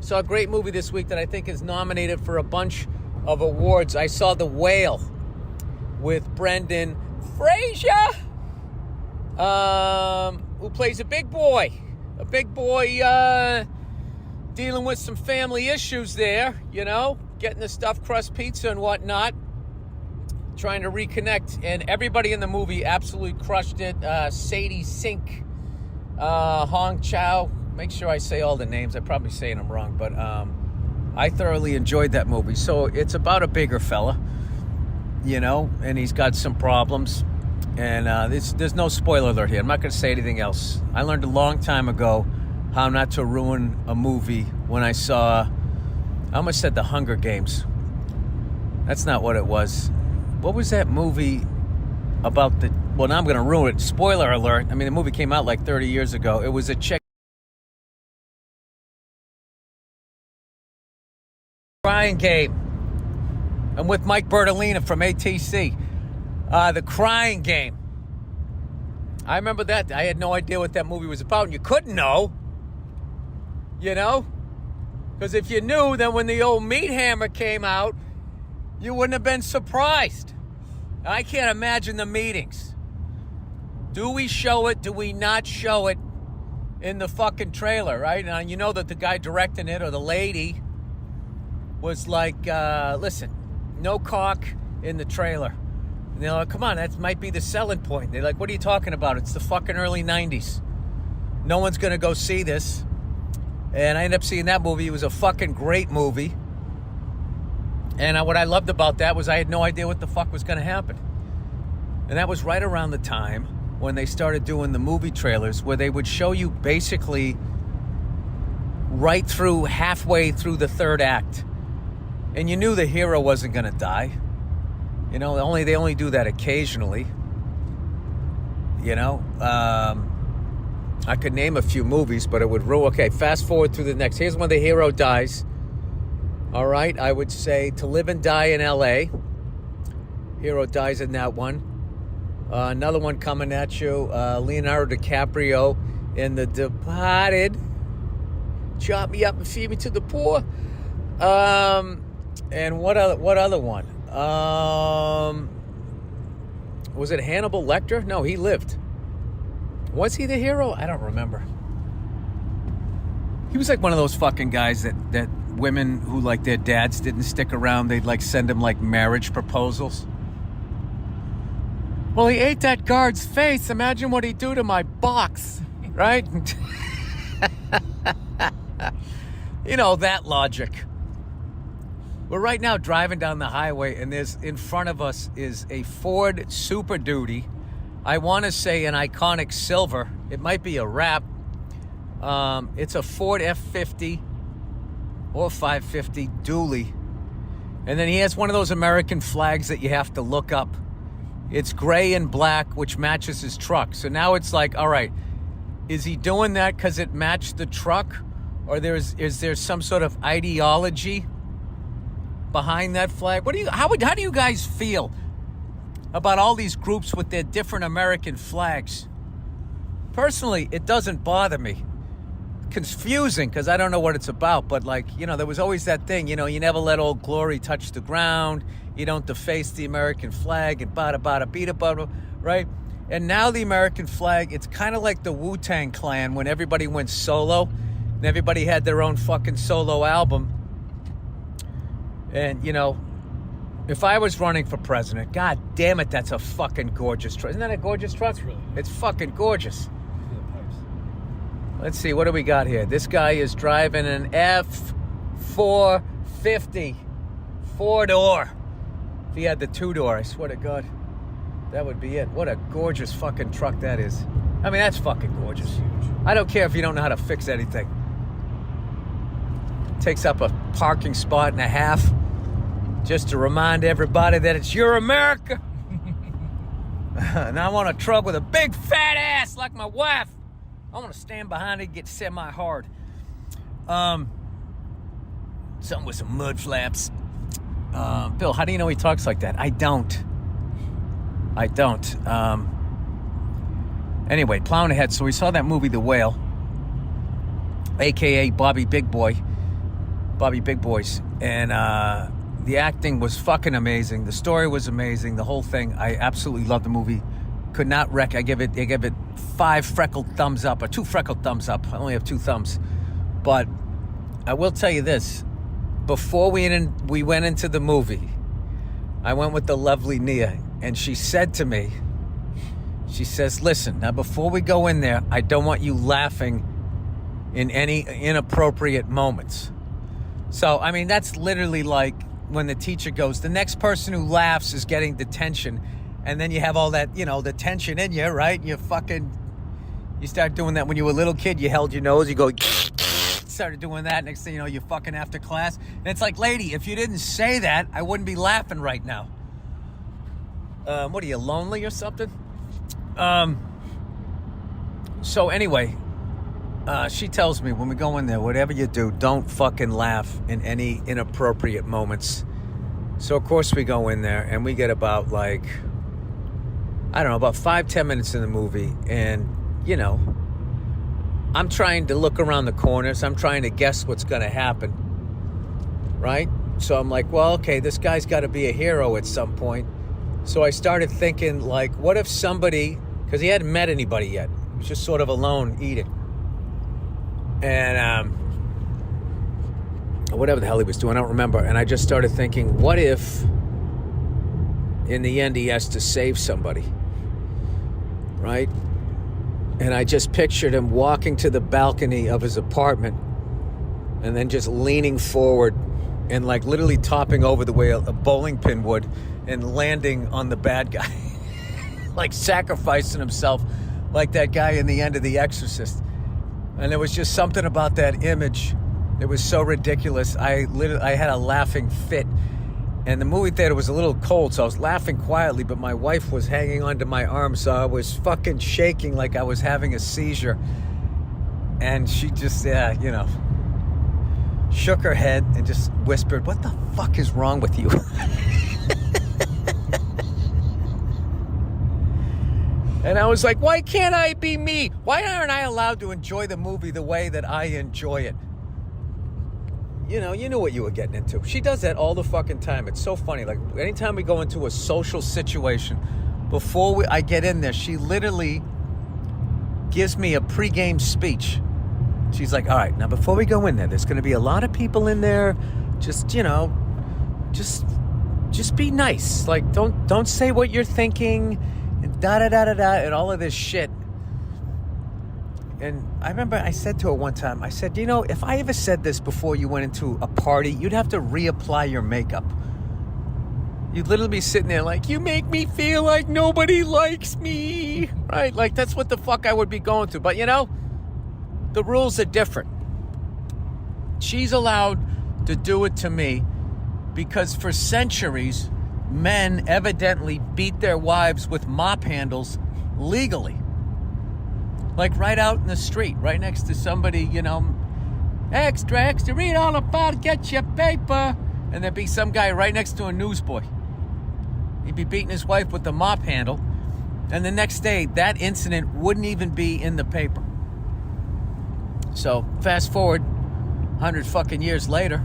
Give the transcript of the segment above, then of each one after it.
Saw a great movie this week that I think is nominated for a bunch of awards. I saw The Whale with Brendan Fraser, who plays a big boy dealing with some family issues there, getting the stuffed crust pizza and whatnot, trying to reconnect, and everybody in the movie absolutely crushed it. Sadie Sink, Hong Chow, make sure I say all the names. I'm probably saying them wrong, but I thoroughly enjoyed that movie. So it's about a bigger fella, and he's got some problems. And there's no spoiler alert here. I'm not going to say anything else. I learned a long time ago how not to ruin a movie when I almost said The Hunger Games. That's not what it was. What was that movie about well, now I'm going to ruin it. Spoiler alert. I mean, the movie came out like 30 years ago. It was a chick. Crying Game. I'm with Mike Bertolina from ATC. The Crying Game. I remember that. I had no idea what that movie was about, and you couldn't know. Because if you knew, then when the old Meat Hammer came out, you wouldn't have been surprised. I can't imagine the meetings. Do we show it? Do we not show it in the fucking trailer, right? And you know that the guy directing it, or the lady, was like, listen, no cock in the trailer. And they're like, come on, that might be the selling point. They're like, what are you talking about? It's the fucking early 90s. No one's going to go see this. And I ended up seeing that movie. It was a fucking great movie. And what I loved about that was I had no idea what the fuck was going to happen. And that was right around the time when they started doing the movie trailers, where they would show you basically right through, halfway through the third act. And you knew the hero wasn't going to die. They only do that occasionally. I could name a few movies, but it would ruin. Okay, fast forward through the next. Here's when the hero dies. All right, I would say To Live and Die in L.A. Hero dies in that one. Another one coming at you, Leonardo DiCaprio in The Departed. Chop me up and feed me to the poor. And what other one? Was it Hannibal Lecter? No, he lived. Was he the hero? I don't remember. He was like one of those fucking guys that women who, like, their dads didn't stick around, they'd like send him like marriage proposals. Well, he ate that guard's face. Imagine what he'd do to my box, right? That logic. We're right now driving down the highway, and in front of us is a Ford Super Duty. I want to say an iconic silver. It might be a wrap. It's a Ford F50 or 550 dually. And then he has one of those American flags that you have to look up. It's gray and black, which matches his truck. So now it's like, all right, is he doing that because it matched the truck? Or is there some sort of ideology behind that flag? How do you guys feel about all these groups with their different American flags? Personally, it doesn't bother me. Confusing because I don't know what it's about, but there was always that thing, you never let Old Glory touch the ground, you don't deface the American flag, and bada bada beata bada, right? And now the American flag, it's kind of like the Wu-Tang Clan when everybody went solo and everybody had their own fucking solo album. And if I was running for president, god damn it, that's a fucking gorgeous truck. Isn't that a gorgeous truck? It's fucking gorgeous. Let's see, what do we got here? This guy is driving an F450 4-door. If he had the 2-door, I swear to God, that would be it. What a gorgeous fucking truck that is. I mean, that's fucking gorgeous. I don't care if you don't know how to fix anything. Takes up a parking spot and a half just to remind everybody that it's your America. And I want a truck with a big fat ass like my wife. I want to stand behind it and get semi-hard. Something with some mud flaps. Bill, how do you know he talks like that? I don't. Anyway, plowing ahead. So we saw that movie, The Whale, a.k.a. Bobby Big Boy, Bobby Big Boys. And the acting was fucking amazing. The story was amazing. The whole thing. I absolutely loved the movie. Could not wreck. I give it 5 freckled thumbs up, or 2 freckled thumbs up. I only have 2 thumbs. But I will tell you this. Before we went into the movie, I went with the lovely Nia, and she said to me, she says, listen, now before we go in there, I don't want you laughing in any inappropriate moments. So, I mean, that's literally like when the teacher goes, the next person who laughs is getting detention. And then you have all that, the tension in you, right? You start doing that when you were a little kid. You held your nose, you go, started doing that. Next thing you know, you're fucking after class. And it's like, lady, if you didn't say that, I wouldn't be laughing right now. What are you, lonely or something? So anyway, she tells me when we go in there, whatever you do, don't fucking laugh in any inappropriate moments. So of course we go in there and we get about about 5-10 minutes in the movie. And, I'm trying to look around the corners. I'm trying to guess what's going to happen. Right? So I'm like, well, okay, this guy's got to be a hero at some point. So I started thinking, like, what if somebody, because he hadn't met anybody yet. He was just sort of alone eating. And whatever the hell he was doing, I don't remember. And I just started thinking, what if in the end he has to save somebody? Right? And I just pictured him walking to the balcony of his apartment and then just leaning forward and like literally topping over the way a bowling pin would and landing on the bad guy. Like sacrificing himself like that guy in the end of The Exorcist. And there was just something about that image. It was so ridiculous. I had a laughing fit. And the movie theater was a little cold, so I was laughing quietly, but my wife was hanging onto my arm, so I was fucking shaking like I was having a seizure. And she just, shook her head and just whispered, what the fuck is wrong with you? And I was like, why can't I be me? Why aren't I allowed to enjoy the movie the way that I enjoy it? You knew what you were getting into. She does that all the fucking time. It's so funny. Like, anytime we go into a social situation, before I get in there, she literally gives me a pregame speech. She's like, all right, now before we go in there, there's going to be a lot of people in there. Just be nice. Like, don't say what you're thinking, and da-da-da-da-da, and all of this shit. And I remember I said to her one time, I said, if I ever said this before you went into a party, you'd have to reapply your makeup. You'd literally be sitting there like, you make me feel like nobody likes me. Right? Like, that's what the fuck I would be going through. But, the rules are different. She's allowed to do it to me because for centuries, men evidently beat their wives with mop handles legally. Like right out in the street, right next to somebody, extra, read all about it, get your paper. And there'd be some guy right next to a newsboy. He'd be beating his wife with the mop handle. And the next day, that incident wouldn't even be in the paper. So, fast forward 100 fucking years later,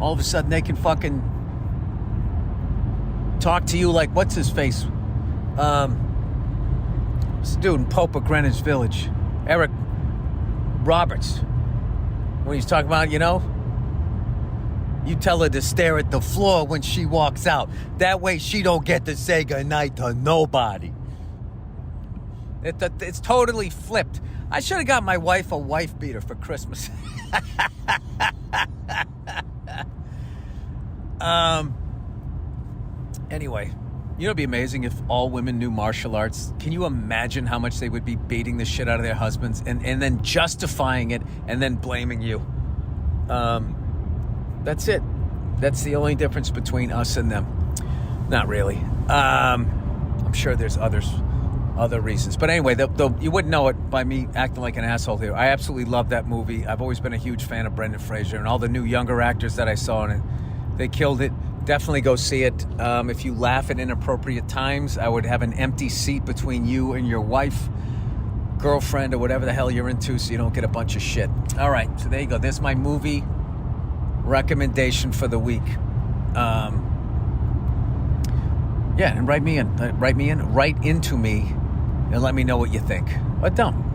all of a sudden they can fucking talk to you like, what's his face? Student Pope of Greenwich Village, Eric Roberts, when he's talking about, you tell her to stare at the floor when she walks out. That way she don't get to say goodnight to nobody. It's totally flipped. I should have got my wife a wife beater for Christmas. Anyway. It'd be amazing if all women knew martial arts. Can you imagine how much they would be beating the shit out of their husbands and then justifying it and then blaming you? That's it. That's the only difference between us and them. Not really. I'm sure there's other reasons. But anyway, you wouldn't know it by me acting like an asshole here. I absolutely love that movie. I've always been a huge fan of Brendan Fraser and all the new younger actors that I saw in it. They killed it. Definitely go see it. If you laugh at inappropriate times, I would have an empty seat between you and your wife. girlfriend or whatever the hell you're into so you don't get a bunch of shit. All right, so there you go. There's my movie recommendation for the week. Yeah, and write into me and let me know what you think. Or don't.